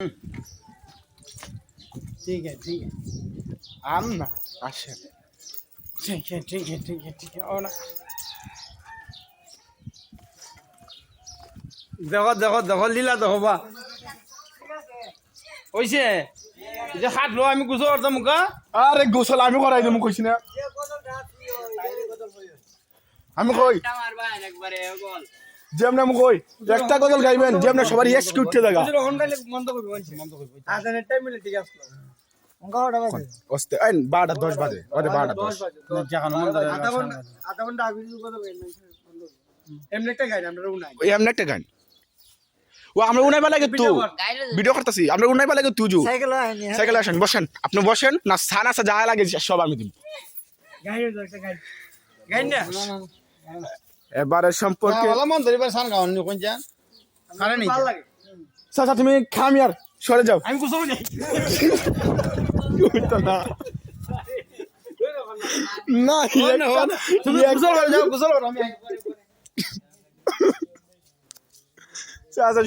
ठीक है आम ना अच्छा ठीक है और ना দেখো দেখো দেখো লীলা দেখো বা ওইছে যে হাত লো আমি গোসল করতাম মুখা আরে গোসল আমি করাই দেবো কইছি না আমি কই যেমন আমি কই একটা গজল গাইবেন যেমন সবার ইয়েস উঠতে জায়গা আজানের টাইম মিলে ঠিক আছে ওস্তে এই 12:10 বাজে ওরে 12:10 যখন আধা ঘন্টা আগে কথা বলেন এমনি একটা গাইড আমরা উনাই ওই এমন একটা গান ও আমরা উনাই বা লাগে তুই ভিডিও করতেছি আমরা উনাই বা লাগে তুই সাইকেল আসেন বসেন আপনি বসেন না সানা সা যা লাগে সব আমি দিব গাইড একটা গাইড না এবারে সম্পর্কে ভালো মন ধরে সান গাওন নি কোন জান সারা নেই ভালো লাগে চাচা তুমি খামি আর সরে যাও আমি গোসল যাই না তুমি গোসল যাও গোসল আমি চাচা